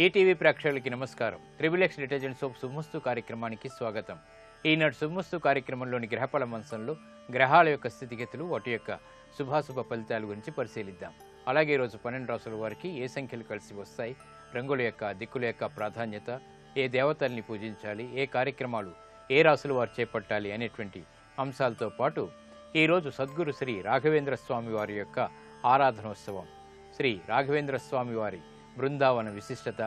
ETV ప్రేక్షకులకి నమస్కారం. Triple-X detergent soap శుభమస్తు కార్యక్రమానికి స్వాగతం. ఈనాడు శుభమస్తు కార్యక్రమంలోని గ్రహఫల మంచంలో గ్రహాల యొక్క స్థితిగతులు, వాటి యొక్క శుభాశుభ ఫలితాల గురించి పరిశీలిద్దాం. అలాగే ఈరోజు 12 రాసుల వారికి ఏ సంఖ్యలు కలిసి వస్తాయి, రంగుల యొక్క దిక్కుల యొక్క ప్రాధాన్యత, ఏ దేవతల్ని పూజించాలి, ఏ కార్యక్రమాలు ఏ రాసుల వారు చేపట్టాలి అనేటువంటి అంశాలతో పాటు ఈరోజు సద్గురు శ్రీ రాఘవేంద్ర స్వామి వారి యొక్క ఆరాధనోత్సవం, శ్రీ రాఘవేంద్ర స్వామి వారి బృందావన విశిష్టత,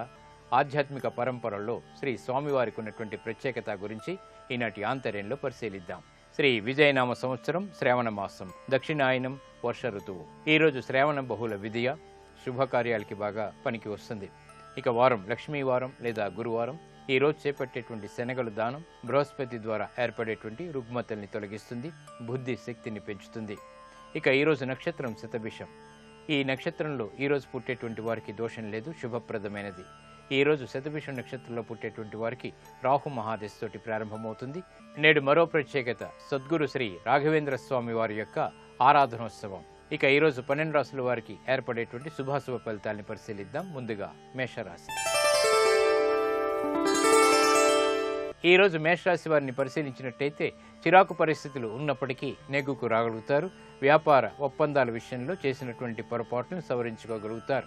ఆధ్యాత్మిక పరంపరలో శ్రీ స్వామివారికి ఉన్నటువంటి ప్రత్యేకత గురించి ఈనాటి ఆంతర్యంలో పరిశీలిద్దాం. శ్రీ విజయనామ సంవత్సరం, శ్రావణ మాసం, దక్షిణాయనం, వర్ష ఋతువు. ఈరోజు శ్రావణ బహుళ విధియ, శుభకార్యాలకి బాగా పనికి వస్తుంది. ఇక వారం లక్ష్మీవారం లేదా గురువారం. ఈరోజు చేపట్టేటువంటి శనగలు దానం బృహస్పతి ద్వారా ఏర్పడేటువంటి రుగ్మతల్ని తొలగిస్తుంది, బుద్ధి శక్తిని పెంచుతుంది. ఇక ఈరోజు నక్షత్రం శతభిషం. ఈ నక్షత్రంలో ఈరోజు పుట్టేటువంటి వారికి దోషం లేదు, శుభప్రదమైనది. ఈరోజు శతభిషం నక్షత్రంలో పుట్టేటువంటి వారికి రాహు మహాదశతోటి ప్రారంభమవుతుంది. నేడు మరో ప్రత్యేకత సద్గురు శ్రీ రాఘవేంద్ర స్వామి వారి యొక్క ఆరాధనోత్సవం. ఇక ఈరోజు 12 రాసుల వారికి ఏర్పడేటువంటి శుభాశుభ ఫలితాలని పరిశీలిద్దాం. ముందుగా మేషరాశి. ఈరోజు మేషరాశి వారిని పరిశీలించినట్టయితే చిరాకు పరిస్థితులు ఉన్నప్పటికీ నెగ్గుకు రాగలుగుతారు. వ్యాపార ఒప్పందాల విషయంలో చేసినటువంటి పొరపాట్లను సవరించుకోగలుగుతారు.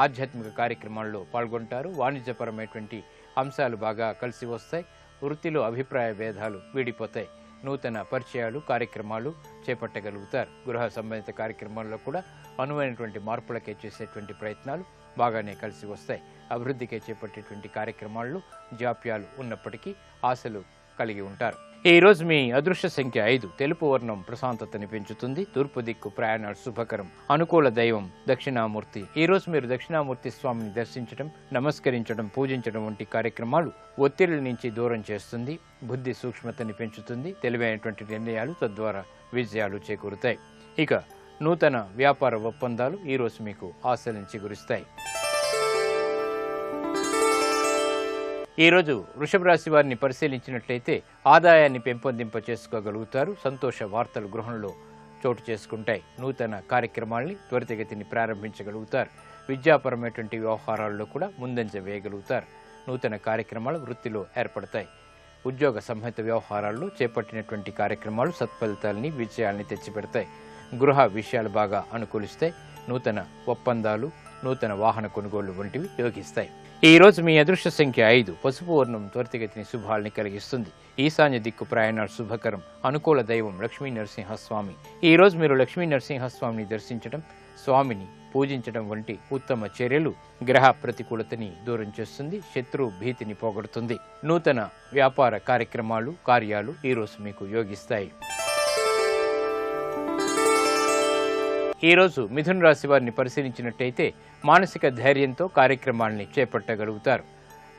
ఆధ్యాత్మిక కార్యక్రమాల్లో పాల్గొంటారు. వాణిజ్యపరమైనటువంటి అంశాలు బాగా కలిసి వస్తాయి. వృత్తిలో అభిప్రాయ భేదాలు వీడిపోతాయి. నూతన పరిచయాలు, కార్యక్రమాలు చేపట్టగలుగుతారు. గృహ సంబంధిత కార్యక్రమాల్లో కూడా అనువైనటువంటి మార్పులకే చేసేటువంటి ప్రయత్నాలు బాగానే కలిసి వస్తాయి. అభివృద్ధికే చేపట్టేటువంటి కార్యక్రమాల్లో జాప్యాలు ఉన్నప్పటికీ ఆశలు కలిగి ఉంటారు. ఈరోజు మీ అదృష్ట సంఖ్య 5. తెలుపు వర్ణం ప్రశాంతతని పెంచుతుంది. తూర్పు దిక్కు ప్రయాణాలు శుభకరం. అనుకూల దైవం దక్షిణామూర్తి. ఈరోజు మీరు దక్షిణామూర్తి స్వామిని దర్శించడం, నమస్కరించడం, పూజించడం వంటి కార్యక్రమాలు ఒత్తిళ్ల నుంచి దూరం చేస్తుంది. బుద్ధి సూక్ష్మతని పెంచుతుంది. తెలివైనటువంటి నిర్ణయాలు తద్వారా విజయాలు చేకూరుతాయి. ఇక నూతన వ్యాపార ఒప్పందాలు ఈరోజు మీకు ఆశలను చిగురిస్తాయి. ఈరోజు వృషభ రాశి వారిని పరిశీలించినట్లయితే ఆదాయాన్ని పెంపొందింప చేసుకోగలుగుతారు. సంతోష వార్తలు గృహంలో చోటు చేసుకుంటాయి. నూతన కార్యక్రమాల్ని త్వరితగతిని ప్రారంభించగలుగుతారు. విద్యాపరమైనటువంటి వ్యవహారాల్లో కూడా ముందంజ వేయగలుగుతారు. నూతన కార్యక్రమాలు వృత్తిలో ఏర్పడతాయి. ఉద్యోగ సంహిత వ్యవహారాల్లో చేపట్టినటువంటి కార్యక్రమాలు సత్ఫలితాలని, విజయాల్ని తెచ్చిపెడతాయి. గృహ విషయాలు బాగా అనుకూలిస్తాయి. నూతన ఒప్పందాలు, నూతన వాహన కొనుగోళ్లు వంటివి యోగిస్తాయి. ఈ రోజు మీ అదృష్ట సంఖ్య 5. పసుపు వర్ణం త్వరితగతిని శుభాల్ని కలిగిస్తుంది. ఈశాన్య దిక్కు ప్రయాణాలు శుభకరం. అనుకూల దైవం లక్ష్మీ నరసింహస్వామి. ఈ రోజు మీరు లక్ష్మీ నరసింహస్వామిని దర్శించడం, స్వామిని పూజించడం వంటి ఉత్తమ చర్యలు గ్రహ ప్రతికూలతని దూరం చేస్తుంది. శత్రు భీతిని పోగొడుతుంది. నూతన వ్యాపార కార్యక్రమాలు, కార్యాలు ఈరోజు మీకు యోగిస్తాయి. ఈరోజు మిథున రాశి వారిని పరిశీలించినట్టయితే మానసిక ధైర్యంతో కార్యక్రమాల్ని చేపట్టగలుగుతారు.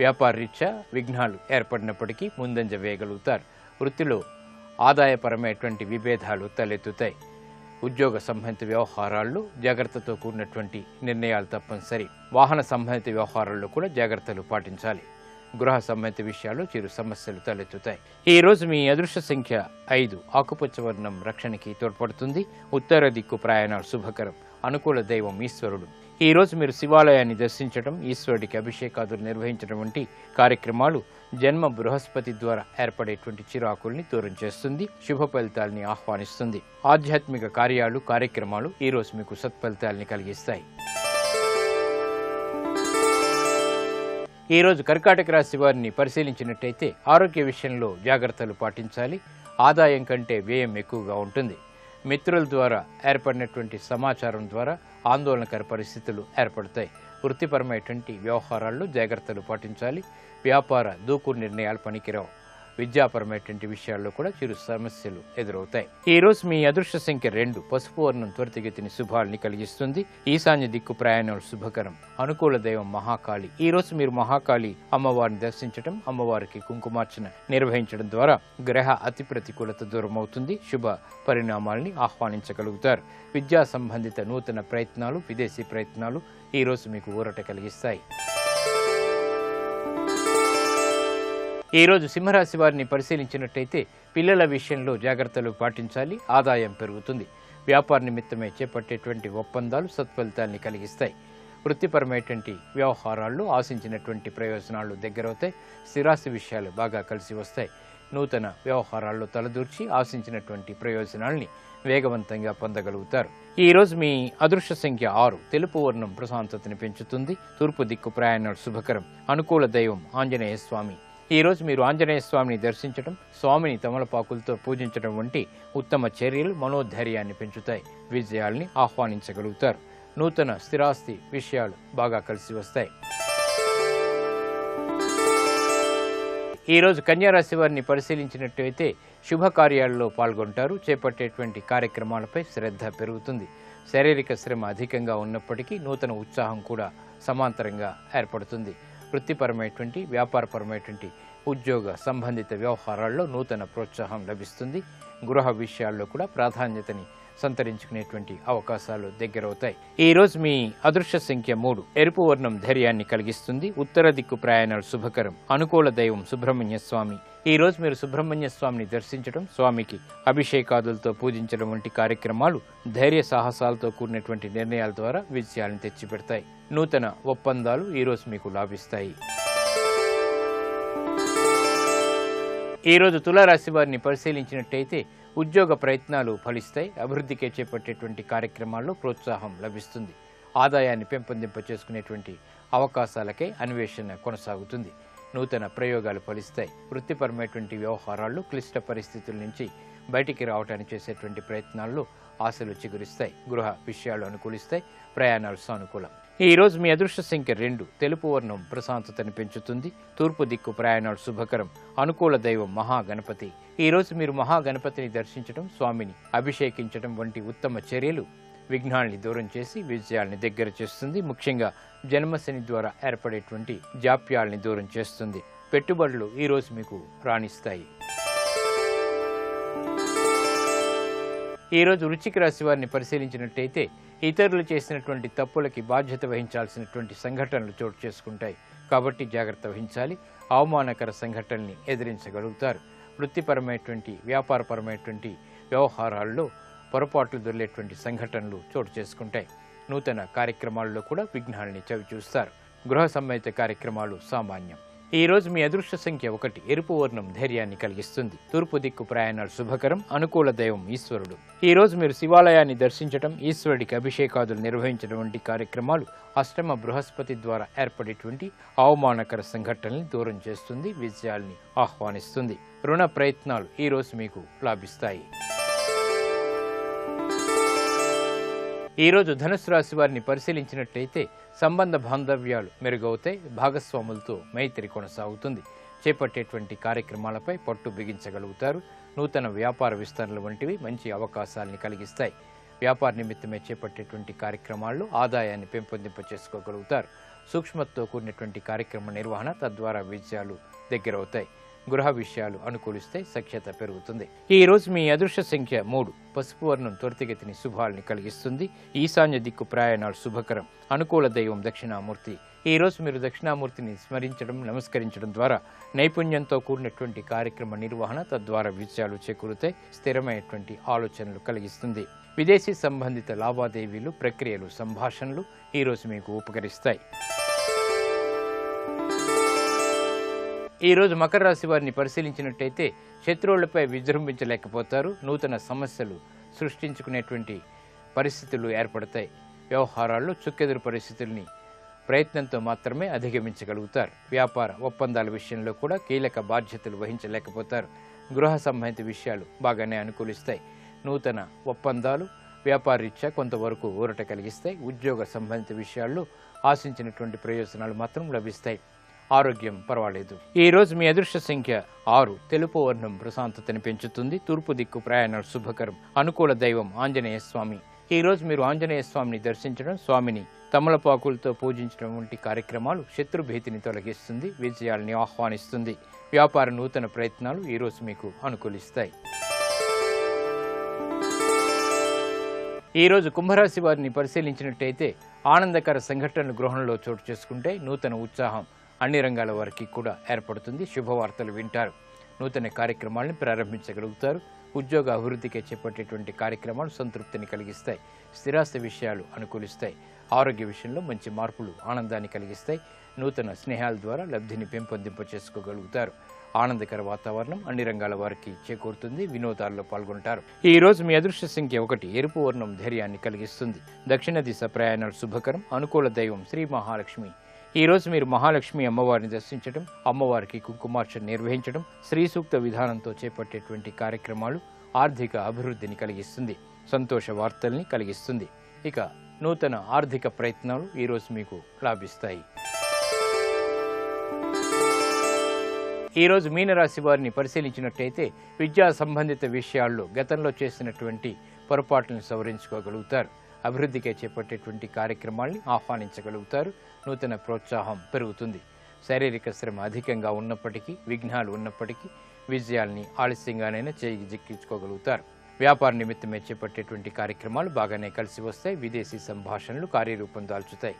వ్యాపార రీత్యా విఘ్నాలు ఏర్పడినప్పటికీ ముందంజ వేయగలుగుతారు. వృత్తిలో ఆదాయపరమైనటువంటి విభేదాలు తలెత్తుతాయి. ఉద్యోగ సంబంధిత వ్యవహారాల్లో జాగ్రత్తతో కూడినటువంటి నిర్ణయాలు తప్పనిసరి. వాహన సంబంధిత వ్యవహారాల్లో కూడా జాగ్రత్తలు పాటించాలి. గృహ సంబంధిత విషయాల్లో చిరు సమస్యలు తలెత్తుతాయి. ఈ రోజు మీ అదృష్ట సంఖ్య 5. ఆకుపచ్చ వర్ణం రక్షణకి తోడ్పడుతుంది. ఉత్తర దిక్కు ప్రయాణాలు శుభకరం. అనుకూల దైవం ఈశ్వరుడు. ఈ రోజు మీరు శివాలయాన్ని దర్శించడం, ఈశ్వరుడికి అభిషేకాదులు నిర్వహించడం వంటి కార్యక్రమాలు జన్మ బృహస్పతి ద్వారా ఏర్పడేటువంటి చిరాకుల్ని దూరం చేస్తుంది. శుభ ఫలితాలని ఆహ్వానిస్తుంది. ఆధ్యాత్మిక కార్యాలు, కార్యక్రమాలు ఈ రోజు మీకు సత్ఫలితాలని కలిగిస్తాయి. ఈరోజు కర్కాటక రాశి వారిని పరిశీలించినట్టయితే ఆరోగ్య విషయంలో జాగ్రత్తలు పాటించాలి. ఆదాయం కంటే వ్యయం ఎక్కువగా ఉంటుంది. మిత్రుల ద్వారా ఏర్పడినటువంటి సమాచారం ద్వారా ఆందోళనకర పరిస్థితులు ఏర్పడతాయి. వృత్తిపరమైనటువంటి వ్యవహారాల్లో జాగ్రత్తలు పాటించాలి. వ్యాపార దూకుడు నిర్ణయాలు పనికిరావు. విద్యాపరమైనటువంటి విషయాల్లో కూడా చిరు సమస్యలు ఎదురవుతాయి. ఈ రోజు మీ అదృష్ట సంఖ్య 2. పసుపు వర్ణం త్వరితగతిని శుభాల్ని కలిగిస్తుంది. ఈశాన్య దిక్కు ప్రయాణాలు శుభకరం. అనుకూల దైవం మహాకాళి. ఈ రోజు మీరు మహాకాళి అమ్మవారిని దర్శించడం, అమ్మవారికి కుంకుమార్చన నిర్వహించడం ద్వారా గ్రహ అతి ప్రతికూలత దూరమవుతుంది. శుభ పరిణామాల్ని ఆహ్వానించగలుగుతారు. విద్యా సంబంధిత నూతన ప్రయత్నాలు, విదేశీ ప్రయత్నాలు ఈ రోజు మీకు ఊరట కలిగిస్తాయి. ఈరోజు సింహరాశి వారిని పరిశీలించినట్టయితే పిల్లల విషయంలో జాగ్రత్తలు పాటించాలి. ఆదాయం పెరుగుతుంది. వ్యాపార నిమిత్తమే చేపట్టేటువంటి ఒప్పందాలు సత్ఫలితాన్ని కలిగిస్తాయి. వృత్తిపరమైనటువంటి వ్యవహారాల్లో ఆశించినటువంటి ప్రయోజనాలు దగ్గరవుతాయి. స్థిరాస్తి విషయాలు బాగా కలిసి వస్తాయి. నూతన వ్యవహారాల్లో తలదూర్చి ఆశించినటువంటి ప్రయోజనాల్ని వేగవంతంగా పొందగలుగుతారు. ఈ రోజు మీ అదృష్ట సంఖ్య 6. తెలుపు వర్ణం ప్రశాంతతని పెంచుతుంది. తూర్పు దిక్కు ప్రయాణాలు శుభకరం. అనుకూల దైవం ఆంజనేయ స్వామి. ఈ రోజు మీరు ఆంజనేయ స్వామిని దర్శించడం, స్వామిని తమలపాకులతో పూజించడం వంటి ఉత్తమ చర్యలు మనోధైర్యాన్ని పెంచుతాయి. విజయాల్ని ఆహ్వానించగలుగుతారు. నూతన స్థిరాస్తి విషయాలు బాగా కలిసి వస్తాయి. ఈ రోజు కన్యా రాశి వారిని పరిశీలించినట్లయితే శుభకార్యాల్లో పాల్గొంటారు. చేపట్టేటువంటి కార్యక్రమాలపై శ్రద్ధ పెరుగుతుంది. శారీరక శ్రమ అధికంగా ఉన్నప్పటికీ నూతన ఉత్సాహం కూడా సమాంతరంగా ఏర్పడుతుంది. వృత్తిపరమైనటువంటి వ్యాపారపరమైనటువంటి ఉద్యోగ సంబంధిత వ్యవహారాల్లో నూతన ప్రోత్సాహం లభిస్తుంది. గృహ విషయాల్లో కూడా ప్రాధాన్యతని సంతరించుకునేటువంటి అవకాశాలు దగ్గరవుతాయి. ఈ రోజు మీ అదృష్ట సంఖ్య 3. ఎరుపు వర్ణం ధైర్యాన్ని కలిగిస్తుంది. ఉత్తర దిక్కు ప్రయాణాలు శుభకరం. అనుకూల దైవం సుబ్రహ్మణ్య స్వామి. ఈ రోజు మీరు సుబ్రహ్మణ్య స్వామిని దర్శించడం, స్వామికి అభిషేకాదులతో పూజించడం వంటి కార్యక్రమాలు ధైర్య సాహసాలతో కూడినటువంటి నిర్ణయాల ద్వారా విజయాలను తెచ్చిపెడతాయి. నూతన ఒప్పందాలు ఈ రోజు మీకు లాభిస్తాయి. ఈ రోజు తులారాశి వారిని పరిశీలించినట్టయితే ఉద్యోగ ప్రయత్నాలు ఫలిస్తాయి. అభివృద్ధికే చేపట్టేటువంటి కార్యక్రమాల్లో ప్రోత్సాహం లభిస్తుంది. ఆదాయాన్ని పెంపొందింప చేసుకునేటువంటి అవకాశాలకే అన్వేషణ కొనసాగుతుంది. నూతన ప్రయోగాలు ఫలిస్తాయి. వృత్తిపరమైనటువంటి వ్యవహారాల్లో క్లిష్ట పరిస్థితుల నుంచి బయటికి రావడానికి చేసేటువంటి ప్రయత్నాల్లో ఆశలు చిగురిస్తాయి. గృహ విషయాలు అనుకూలిస్తాయి. ప్రయాణాలు సానుకూలం. ఈ రోజు మీ అదృష్ట సంఖ్య 2. తెలుపు వర్ణం ప్రశాంతతని పెంచుతుంది. తూర్పు దిక్కు ప్రయాణాలు శుభకరం. అనుకూల దైవం మహాగణపతి. ఈ రోజు మీరు మహాగణపతిని దర్శించడం, స్వామిని అభిషేకించడం వంటి ఉత్తమ చర్యలు విఘ్నాల్ని దూరం చేసి విజయాల్ని దగ్గర చేస్తుంది. ముఖ్యంగా జన్మశని ద్వారా ఏర్పడేటువంటి జాప్యాల్ని దూరం చేస్తుంది. పెట్టుబడులు ఈ రోజు మీకు రాణిస్తాయి. ఈ రోజు వృశ్చిక రాశి వారిని పరిశీలించినట్టయితే ఇతరులు చేసినటువంటి తప్పులకి బాధ్యత వహించాల్సినటువంటి సంఘటనలు చోటు చేసుకుంటాయి. కాబట్టి జాగ్రత్త వహించాలి. అవమానకర సంఘటనల్ని ఎదిరించగలుగుతారు. వృత్తిపరమైనటువంటి వ్యాపారపరమైనటువంటి వ్యవహారాల్లో పొరపాట్లు దొరికేటువంటి సంఘటనలు చోటు చేసుకుంటాయి. నూతన కార్యక్రమాల్లో కూడా విఘ్నాల్ని చవిచూస్తారు. గృహ సంబంధిత కార్యక్రమాలు సామాన్యం. ఈ రోజు మీ అదృష్ట సంఖ్య 1. ఎరుపు వర్ణం ధైర్యాన్ని కలిగిస్తుంది. తూర్పు దిక్కు ప్రయాణాలు శుభకరం. అనుకూల దైవం ఈశ్వరుడు. ఈ రోజు మీరు శివాలయాన్ని దర్శించడం, ఈశ్వరుడికి అభిషేకాదులు నిర్వహించడం వంటి కార్యక్రమాలు అష్టమ బృహస్పతి ద్వారా ఏర్పడేటువంటి అవమానకర సంఘటనల్ని దూరం చేస్తుంది. విజయాల్ని ఆహ్వానిస్తుంది. రుణ ప్రయత్నాలు ఈ రోజు మీకు లాభిస్తాయి. ఈ రోజు ధనుసు రాశి వారిని పరిశీలించినట్లయితే సంబంధ బాంధవ్యాలు మెరుగవుతాయి. భాగస్వాములతో మైత్రి కొనసాగుతుంది. చేపట్టేటువంటి కార్యక్రమాలపై పట్టు బిగించగలుగుతారు. నూతన వ్యాపార విస్తరణలు వంటివి మంచి అవకాశాలని కలిగిస్తాయి. వ్యాపార నిమిత్తమే చేపట్టేటువంటి కార్యక్రమాల్లో ఆదాయాన్ని పెంపొందింప చేసుకోగలుగుతారు. సూక్ష్మతతో కూడినటువంటి కార్యక్రమ నిర్వహణ తద్వారా విజయాలు దగ్గరవుతాయి. గృహ విషయాలు అనుకూలిస్తే సఖ్యత పెరుగుతుంది. ఈ రోజు మీ అదృష్ట సంఖ్య 3. పసుపు వర్ణం త్వరితగతిని శుభాల్ని కలిగిస్తుంది. ఈశాన్య దిక్కు ప్రయాణాలు శుభకరం. అనుకూల దైవం దక్షిణామూర్తి. ఈ రోజు మీరు దక్షిణామూర్తిని స్మరించడం, నమస్కరించడం ద్వారా నైపుణ్యంతో కూడినటువంటి కార్యక్రమ నిర్వహణ తద్వారా విజయాలు చేకూరుతాయి. స్థిరమైనటువంటి ఆలోచనలు కలిగిస్తుంది. విదేశీ సంబంధిత లావాదేవీలు, ప్రక్రియలు, సంభాషణలు ఈ రోజు మీకు ఉపకరిస్తాయి. ఈ రోజు మకర రాశి వారిని పరిశీలించినట్టయితే శత్రువులపై విజృంభించలేకపోతారు. నూతన సమస్యలు సృష్టించుకునేటువంటి పరిస్థితులు ఏర్పడతాయి. వ్యవహారాల్లో చుక్కెదురు పరిస్థితుల్ని ప్రయత్నంతో మాత్రమే అధిగమించగలుగుతారు. వ్యాపార ఒప్పందాల విషయంలో కూడా కీలక బాధ్యతలు వహించలేకపోతారు. గృహ సంబంధిత విషయాలు బాగానే అనుకూలిస్తాయి. నూతన ఒప్పందాలు వ్యాపారరీత్యా కొంతవరకు ఊరట కలిగిస్తాయి. ఉద్యోగ సంబంధిత విషయాల్లో ఆశించినటువంటి ప్రయోజనాలు మాత్రం లభిస్తాయి. ఆరోగ్యం పర్వాలేదు. ఈ రోజు మీ అదృష్ట సంఖ్య 6. తెలుపు వర్ణం ప్రశాంతతని పెంచుతుంది. తూర్పు దిక్కు ప్రయాణాలు శుభకరం. అనుకూల దైవం ఆంజనేయ స్వామి. ఈ రోజు మీరు ఆంజనేయ స్వామిని దర్శించడం, స్వామిని తమలపాకులతో పూజించడం వంటి కార్యక్రమాలు శత్రుభీతిని తొలగిస్తుంది. విజయాల్ని ఆహ్వానిస్తుంది. వ్యాపార నూతన ప్రయత్నాలు ఈ రోజు మీకు అనుకూలిస్తాయి. ఈ రోజు కుంభరాశి వారిని పరిశీలించినట్టయితే ఆనందకర సంఘటనలు గృహంలో చోటు చేసుకుంటే నూతన ఉత్సాహం అన్ని రంగాల వారికి కూడా ఏర్పడుతుంది. శుభవార్తలు వింటారు. నూతన కార్యక్రమాలను ప్రారంభించగలుగుతారు. ఉద్యోగ అభివృద్ధికి చేపట్టేటువంటి కార్యక్రమాలు సంతృప్తిని కలిగిస్తాయి. స్థిరాస్తి విషయాలు అనుకూలిస్తాయి. ఆరోగ్య విషయంలో మంచి మార్పులు ఆనందాన్ని కలిగిస్తాయి. నూతన స్నేహాల ద్వారా లబ్ధిని పెంపొందింప చేసుకోగలుగుతారు. ఆనందకర వాతావరణం అన్ని రంగాల వారికి చేకూరుతుంది. వినోదాల్లో పాల్గొంటారు. ఈ రోజు మీ అదృష్ట సంఖ్య 1. ఎరుపు వర్ణం ధైర్యాన్ని కలిగిస్తుంది. దక్షిణ దిశ ప్రయాణాలు శుభకరం. అనుకూల దైవం శ్రీ మహాలక్ష్మి. ఈ రోజు మీరు మహాలక్ష్మి అమ్మవారిని దర్శించడం, అమ్మవారికి కుంకుమార్చన నిర్వహించడం, శ్రీ సూక్త విధానంతో చేపట్టేటువంటి కార్యక్రమాలు ఆర్థిక అభివృద్ధిని కలిగిస్తుంది. సంతోష వార్తల్ని కలిగిస్తుంది. ఇక నూతన ఆర్థిక ప్రయత్నాలు ఈరోజు మీకు లాభిస్తాయి. ఈరోజు మీనరాశి వారిని పరిశీలించినట్టయితే విద్యా సంబంధిత విషయాల్లో గతంలో చేసినటువంటి పొరపాట్లను సవరించుకోగలుగుతారు. అభివృద్ధికే చేపట్టేటువంటి కార్యక్రమాల్ని ఆహ్వానించగలుగుతారు. నూతన ప్రోత్సాహం పెరుగుతుంది. శారీరక శ్రమ అధికంగా ఉన్నప్పటికీ, విఘ్నాలు ఉన్నప్పటికీ విజయాల్ని ఆలస్యంగానైనా చేజిక్కించుకోగలుగుతారు. వ్యాపార నిమిత్తమే చేపట్టేటువంటి కార్యక్రమాలు బాగానే కలిసి వస్తాయి. విదేశీ సంభాషణలు కార్యరూపం దాల్చుతాయి.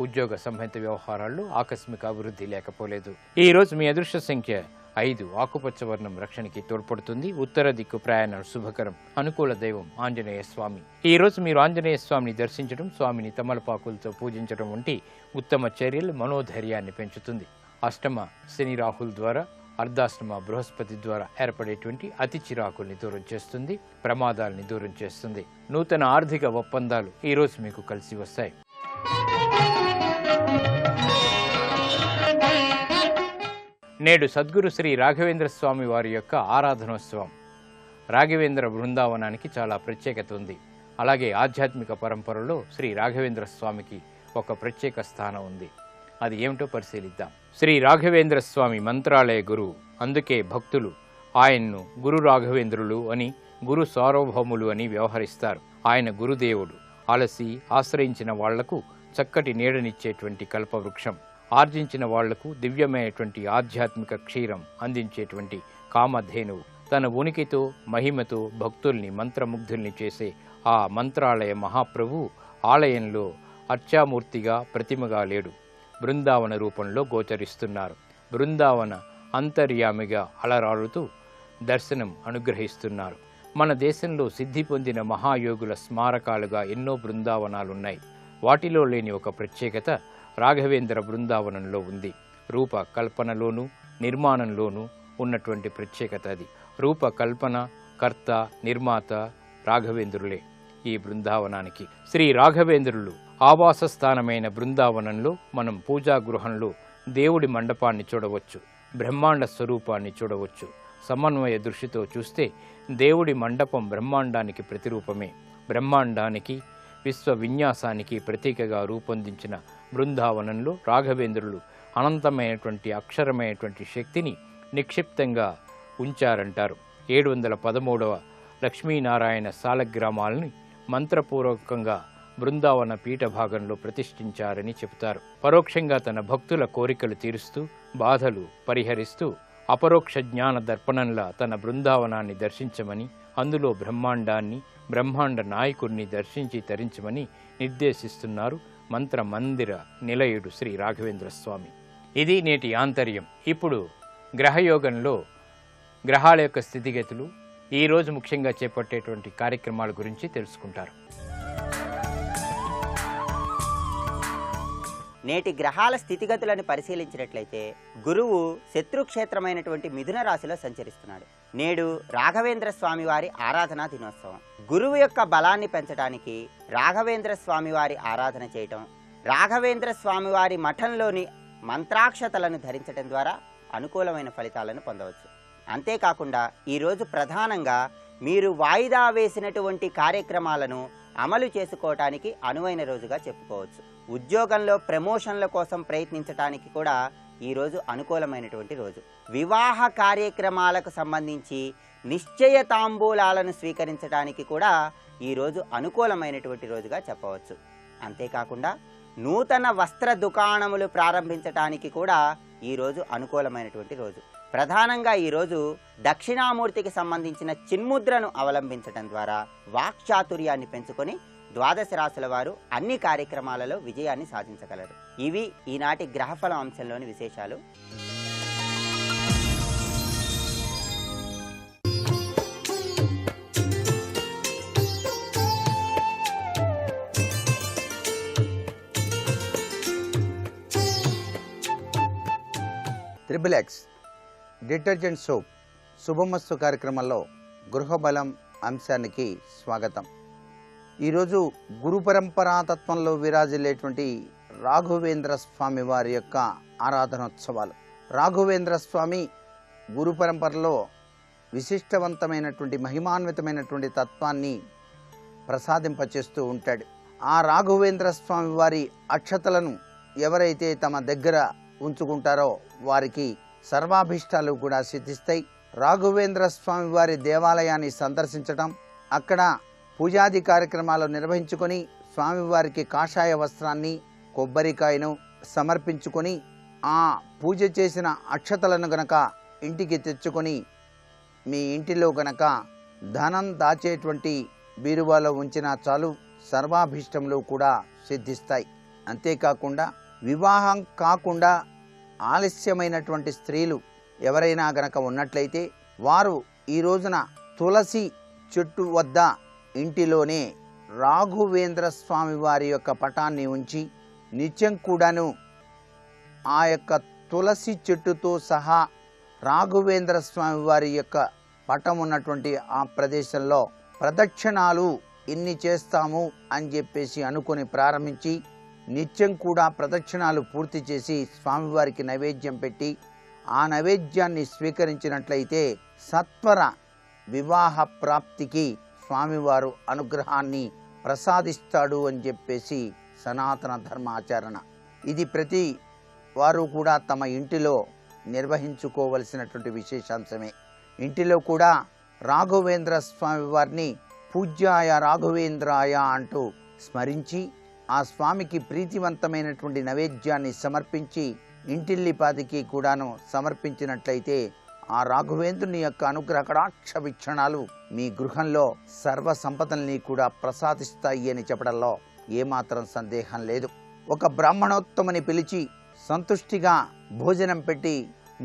ఉద్యోగ సంబంధిత వ్యవహారాల్లో ఆకస్మిక అభివృద్ధి లేకపోలేదు. ఈ రోజు మీ అదృష్ట సంఖ్య 5. ఆకుపచ్చ వర్ణం రక్షణకి తోడ్పడుతుంది. ఉత్తర దిక్కు ప్రయాణాలు శుభకరం. అనుకూల దైవం ఆంజనేయ స్వామి. ఈ రోజు మీరు ఆంజనేయ స్వామిని దర్శించడం, స్వామిని తమలపాకులతో పూజించడం వంటి ఉత్తమ చర్యలు మనోధైర్యాన్ని పెంచుతుంది. అష్టమ శని రాహుల్ ద్వారా, అర్ధాష్టమ బృహస్పతి ద్వారా ఏర్పడేటువంటి అతి చిరాకుల్ని దూరం చేస్తుంది. ప్రమాదాలని దూరం చేస్తుంది. నూతన ఆర్థిక ఒప్పందాలు ఈ రోజు మీకు కలిసి వస్తాయి. నేడు సద్గురు శ్రీ రాఘవేంద్ర స్వామి వారి యొక్క ఆరాధనోత్సవం. రాఘవేంద్ర బృందావనానికి చాలా ప్రత్యేకత ఉంది. అలాగే ఆధ్యాత్మిక పరంపరలో శ్రీ రాఘవేంద్ర స్వామికి ఒక ప్రత్యేక స్థానం ఉంది. అది ఏమిటో పరిశీలిద్దాం. శ్రీ రాఘవేంద్ర స్వామి మంత్రాలయ గురువు. అందుకే భక్తులు ఆయన్ను గురు రాఘవేంద్రులు అని, గురు సార్వభౌములు అని వ్యవహరిస్తారు. ఆయన గురుదేవుడు. అలసి ఆశ్రయించిన వాళ్లకు చక్కటి నీడనిచ్చేటువంటి కల్పవృక్షం. ఆర్జించిన వాళ్లకు దివ్యమైనటువంటి ఆధ్యాత్మిక క్షీరం అందించేటువంటి కామధేనువు. తన ఉనికితో, మహిమతో భక్తుల్ని మంత్రముగ్ధుల్ని చేసే ఆ మంత్రాలయ మహాప్రభు ఆలయంలో అర్చామూర్తిగా, ప్రతిమగా లేడు. బృందావన రూపంలో గోచరిస్తున్నారు. బృందావన అంతర్యామిగా అలరారుతూ దర్శనం అనుగ్రహిస్తున్నారు. మన దేశంలో సిద్ధి పొందిన మహాయోగుల స్మారకాలుగా ఎన్నో బృందావనాలున్నాయి. వాటిలో లేని ఒక ప్రత్యేకత రాఘవేంద్ర బృందావనంలో ఉంది. రూపకల్పనలోనూ నిర్మాణంలోనూ ఉన్నటువంటి ప్రత్యేకత అది. రూపకల్పన, కర్త, నిర్మాత రాఘవేంద్రులే ఈ బృందావనానికి. శ్రీ రాఘవేంద్రులు ఆవాస స్థానమైన బృందావనంలో మనం పూజా గృహంలో దేవుడి మండపాన్ని చూడవచ్చు. బ్రహ్మాండ స్వరూపాన్ని చూడవచ్చు. సమన్వయ దృష్టితో చూస్తే దేవుడి మండపం బ్రహ్మాండానికి ప్రతిరూపమే. బ్రహ్మాండానికి, విశ్వ విన్యాసానికి ప్రతీకగా రూపొందించిన బృందావనంలో రాఘవేంద్రులు అనంతమైనటువంటి అక్షరమైనటువంటి శక్తిని నిక్షిప్తంగా ఉంచారంటారు. 713వ లక్ష్మీనారాయణ సాలగ్రామాలని మంత్రపూర్వకంగా బృందావన పీఠ భాగంలో ప్రతిష్ఠించారని చెబుతారు. పరోక్షంగా తన భక్తుల కోరికలు తీరుస్తూ, బాధలు పరిహరిస్తూ అపరోక్ష జ్ఞాన దర్పణంలా తన బృందావనాన్ని దర్శించమని, అందులో బ్రహ్మాండాన్ని, బ్రహ్మాండ నాయకుడిని దర్శించి తరించమని నిర్దేశిస్తున్నారు మంత్ర మందిర నిలయుడు శ్రీ రాఘవేంద్ర స్వామి. ఇది నేటి ఆంతర్యం. ఇప్పుడు గ్రహయోగంలో గ్రహాల యొక్క స్థితిగతులు, ఈరోజు ముఖ్యంగా చేపట్టేటువంటి కార్యక్రమాల గురించి తెలుసుకుంటారు. నేటి గ్రహాల స్థితిగతులను పరిశీలించినట్లయితే గురువు శత్రుక్షేత్రమైనటువంటి మిథున రాశిలో సంచరిస్తున్నాడు. నేడు రాఘవేంద్ర స్వామి వారి ఆరాధనా దినోత్సవం. గురువు యొక్క బలాన్ని పెంచడానికి రాఘవేంద్ర స్వామి వారి ఆరాధన చేయటం, రాఘవేంద్ర స్వామి వారి మఠంలోని మంత్రాక్షతలను ధరించడం ద్వారా అనుకూలమైన ఫలితాలను పొందవచ్చు. అంతేకాకుండా ఈరోజు ప్రధానంగా మీరు వాయిదా వేసినటువంటి కార్యక్రమాలను అమలు చేసుకోవటానికి అనువైన రోజుగా చెప్పుకోవచ్చు. ఉద్యోగంలో ప్రమోషన్ల కోసం ప్రయత్నించడానికి కూడా ఈరోజు అనుకూలమైనటువంటి రోజు. వివాహ కార్యక్రమాలకు సంబంధించి నిశ్చయ తాంబూలాలను స్వీకరించడానికి కూడా ఈరోజు అనుకూలమైనటువంటి రోజుగా చెప్పవచ్చు. అంతేకాకుండా నూతన వస్త్ర దుకాణములు ప్రారంభించడానికి కూడా ఈరోజు అనుకూలమైనటువంటి రోజు. ప్రధానంగా ఈరోజు దక్షిణామూర్తికి సంబంధించిన చిన్ముద్రను అవలంబించడం ద్వారా వాక్చాతుర్యాన్ని పెంచుకొని ద్వాదశ రాశుల వారు అన్ని కార్యక్రమాలలో విజయాన్ని సాధించగలరు. ఇవి ఈనాటి గ్రహఫలం అంశంలోని విశేషాలు. త్రిబుల్-ఎక్స్ డిటర్జెంట్ సోప్ శుభమస్తు కార్యక్రమంలో గృహబలం అంశానికి స్వాగతం. ఈరోజు గురు పరంపరాతత్వంలో విరాజిల్లేటువంటి రాఘవేంద్ర స్వామి వారి యొక్క ఆరాధనోత్సవాలు. రాఘవేంద్ర స్వామి గురు పరంపరలో విశిష్టవంతమైనటువంటి మహిమాన్వితమైనటువంటి తత్వాన్ని ప్రసాదింపచేస్తూ ఉంటాడు. ఆ రాఘవేంద్ర స్వామి వారి అక్షతలను ఎవరైతే తమ దగ్గర ఉంచుకుంటారో వారికి సర్వాభీష్టాలు కూడా సిద్ధిస్తాయి. రాఘవేంద్ర స్వామి వారి దేవాలయాన్ని సందర్శించటం, అక్కడ పూజాది కార్యక్రమాలు నిర్వహించుకొని స్వామివారికి కాషాయ వస్త్రాన్ని కొబ్బరికాయను సమర్పించుకొని ఆ పూజ చేసిన అక్షతలను గనక ఇంటికి తెచ్చుకొని మీ ఇంటిలో గనక ధనం దాచేటువంటి బీరువాలో ఉంచినా చాలు, సర్వాభీష్టములు కూడా సిద్ధిస్తాయి. అంతేకాకుండా వివాహం కాకుండా ఆలస్యమైనటువంటి స్త్రీలు ఎవరైనా గనక ఉన్నట్లయితే వారు ఈ రోజున తులసి చెట్టు వద్ద ఇంటిలోనే రాఘవేంద్ర స్వామి వారి యొక్క పటాన్ని ఉంచి నిత్యం కూడాను ఆ యొక్క తులసి చెట్టుతో సహా రాఘవేంద్ర స్వామి వారి యొక్క పటం ఉన్నటువంటి ఆ ప్రదేశంలో ప్రదక్షిణాలు ఇన్ని చేస్తాము అని చెప్పేసి అనుకొని ప్రారంభించి నిత్యం కూడా ప్రదక్షిణాలు పూర్తి చేసి స్వామివారికి నైవేద్యం పెట్టి ఆ నైవేద్యాన్ని స్వీకరించినట్లయితే సత్వర వివాహ ప్రాప్తికి స్వామివారు అనుగ్రహాన్ని ప్రసాదిస్తాడు అని చెప్పేసి సనాతన ధర్మాచరణ. ఇది ప్రతి వారు కూడా తమ ఇంటిలో నిర్వహించుకోవలసినటువంటి విశేషాంశమే. ఇంటిలో కూడా రాఘవేంద్ర స్వామి వారిని పూజ్యాయ రాఘవేంద్రాయ అంటూ స్మరించి ఆ స్వామికి ప్రీతివంతమైనటువంటి నైవేద్యాన్ని సమర్పించి ఇంటిల్లిపాదికి కూడాను సమర్పించినట్లయితే ఆ రాఘవేంద్రుని యొక్క అనుగ్రహ కటాక్ష వీక్షణాలు మీ గృహంలో సర్వ సంపదల్ని కూడా ప్రసాదిస్తాయి అని చెప్పడంలో ఏమాత్రం సందేహం లేదు. ఒక బ్రాహ్మణోత్తముని పిలిచి సంతుష్టిగా భోజనం పెట్టి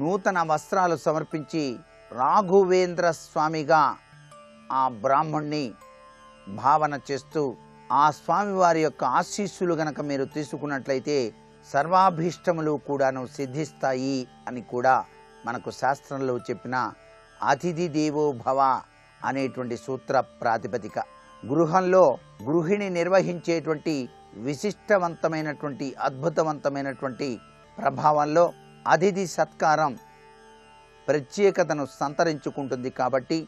నూతన వస్త్రాలు సమర్పించి రాఘవేంద్ర స్వామిగా ఆ బ్రాహ్మణ్ణి భావన చేస్తూ ఆ స్వామివారి యొక్క ఆశీస్సులు గనక మీరు తీసుకున్నట్లయితే సర్వాభీష్టములు కూడాను సిద్ధిస్తాయి అని కూడా మనకు శాస్త్రంలో చెప్పిన అతిథి దేవో భవ అనేటువంటి సూత్ర ప్రాతిపదిక. గృహంలో గృహిణి నిర్వహించేటువంటి విశిష్టవంతమైనటువంటి అద్భుతవంతమైనటువంటి ప్రభావంలో అతిథి సత్కారం ప్రత్యేకతను సంతరించుకుంటుంది. కాబట్టి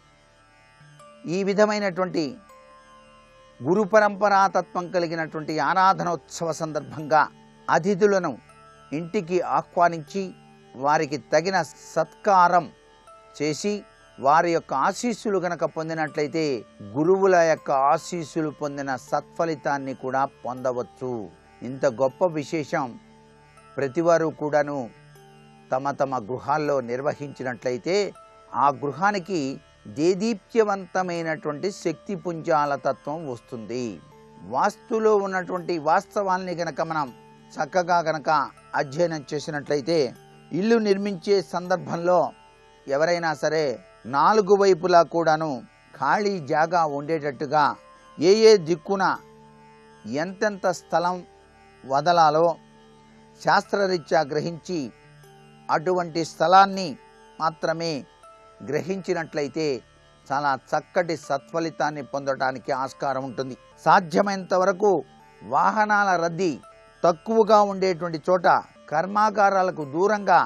ఈ విధమైనటువంటి గురు పరంపరాతత్వం కలిగినటువంటి ఆరాధనోత్సవ సందర్భంగా అతిథులను ఇంటికి ఆహ్వానించి వారికి తగిన సత్కారం చేసి వారి యొక్క ఆశీస్సులు గనక పొందినట్లయితే గురువుల యొక్క ఆశీస్సులు పొందిన సత్ఫలితాన్ని కూడా పొందవచ్చు. ఇంత గొప్ప విశేషం ప్రతివారు కూడాను తమ తమ గృహాల్లో నిర్వహించినట్లయితే ఆ గృహానికి దేదీప్యవంతమైనటువంటి శక్తి పుంజాల తత్వం వస్తుంది. వాస్తులో ఉన్నటువంటి వాస్తవాల్ని గనక మనం చక్కగా గనక అధ్యయనం చేసినట్లయితే ఇల్లు నిర్మించే సందర్భంలో ఎవరైనా సరే 4 వైపులా కూడాను ఖాళీ జాగా ఉండేటట్టుగా ఏ దిక్కున ఎంతెంత స్థలం వదలాలో శాస్త్రరీత్యా గ్రహించి అటువంటి స్థలాన్ని మాత్రమే గ్రహించినట్లయితే చాలా చక్కటి సత్ఫలితాన్ని పొందడానికి ఆస్కారం ఉంటుంది. సాధ్యమైనంత వరకు వాహనాల రద్దీ తక్కువగా ఉండేటువంటి చోట కర్మాగారాలకు దూరంగా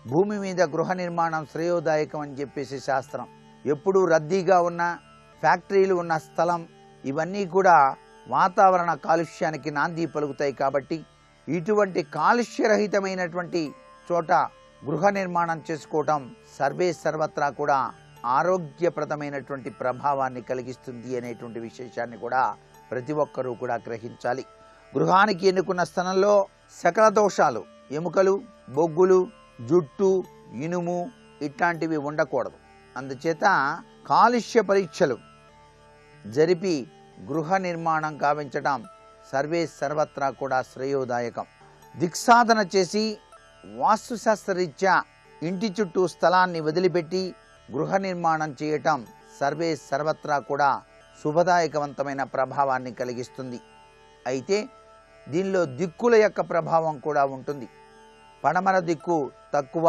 భూమి మీద గృహ నిర్మాణం శ్రేయోదాయకం అని చెప్పేసి శాస్త్రం. ఎప్పుడూ రద్దీగా ఉన్న ఫ్యాక్టరీలు ఉన్న స్థలం ఇవన్నీ కూడా వాతావరణ కాలుష్యానికి నాంది పలుకుతాయి. కాబట్టి ఇటువంటి కాలుష్యరహితమైనటువంటి చోట గృహ నిర్మాణం చేసుకోవటం సర్వే సర్వత్రా కూడా ఆరోగ్యప్రదమైనటువంటి ప్రభావాన్ని కలిగిస్తుంది అనేటువంటి విశేషాన్ని కూడా ప్రతి ఒక్కరూ కూడా గ్రహించాలి. గృహానికి ఎన్నుకున్న స్థలంలో సకల దోషాలు, ఎముకలు, బొగ్గులు, జుట్టు, ఇనుము ఇట్లాంటివి ఉండకూడదు. అందుచేత కాలుష్య పరీక్షలు జరిపి గృహ నిర్మాణం గావించడం సర్వే సర్వత్రా కూడా శ్రేయోదాయకం. దిక్సాధన చేసి వాస్తుశాస్త్రరీత్యా ఇంటి చుట్టూ స్థలాన్ని వదిలిపెట్టి గృహ నిర్మాణం చేయటం సర్వే సర్వత్రా కూడా శుభదాయకవంతమైన ప్రభావాన్ని కలిగిస్తుంది. అయితే దీనిలో దిక్కుల యొక్క ప్రభావం కూడా ఉంటుంది. పడమర దిక్కు తక్కువ,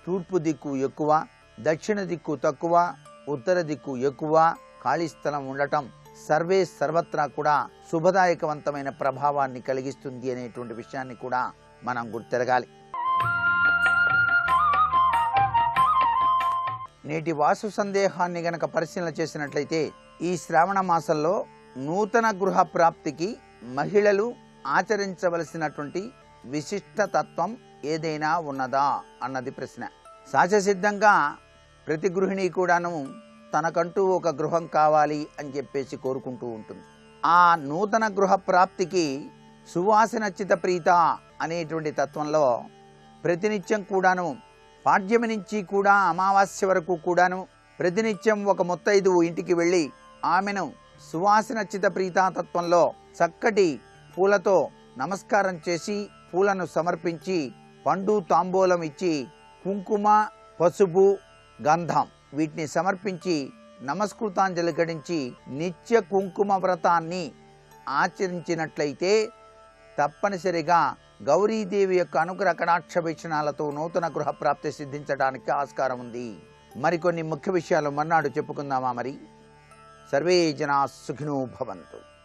తూర్పు దిక్కు ఎక్కువ, దక్షిణ దిక్కు తక్కువ, ఉత్తర దిక్కు ఎక్కువ ఖాళీ స్థలం ఉండటం సర్వే సర్వత్రా కూడా శుభదాయకవంతమైన ప్రభావాన్ని కలిగిస్తుంది అనేటువంటి విషయాన్ని కూడా మనం గుర్తెరగాలి. నేటి వాస్తు సందేహాన్ని గనక పరిశీలన చేసినట్లయితే ఈ శ్రావణ మాసంలో నూతన గృహ ప్రాప్తికి మహిళలు ఆచరించవలసినటువంటి విశిష్ట తత్వం ఏదైనా ఉన్నదా అన్నది ప్రశ్న. సహజసిద్ధంగా ప్రతి గృహిణి కూడాను తనకంటూ ఒక గృహం కావాలి అని చెప్పేసి కోరుకుంటూ ఉంటుంది. ఆ నూతన గృహ ప్రాప్తికి సువాసనచిత ప్రీత అనేటువంటి తత్వంలో ప్రతినిత్యం కూడాను పాడ్యమి నుంచి కూడా అమావాస్య వరకు కూడాను ప్రతినిత్యం ఒక ముత్తైదువు ఇంటికి వెళ్ళి ఆమెను సువాసనచిత ప్రీతా తత్వంలో చక్కటి పూలతో నమస్కారం చేసి పూలను సమర్పించి పండు తాంబూలం ఇచ్చి కుంకుమ, పసుపు, గంధం వీటిని సమర్పించి నమస్కృతాంజలి గడించి నిత్య కుంకుమ వ్రతాన్ని ఆచరించినట్లయితే తప్పనిసరిగా గౌరీదేవి యొక్క అనుగ్రహ కటాక్ష వీక్షణాలతో నూతన గృహ ప్రాప్తి సిద్ధించడానికి ఆస్కారం ఉంది. మరికొన్ని ముఖ్య విషయాలు మర్నాడు చెప్పుకుందామా? మరి సర్వే జనా సుఖినో భవంతు.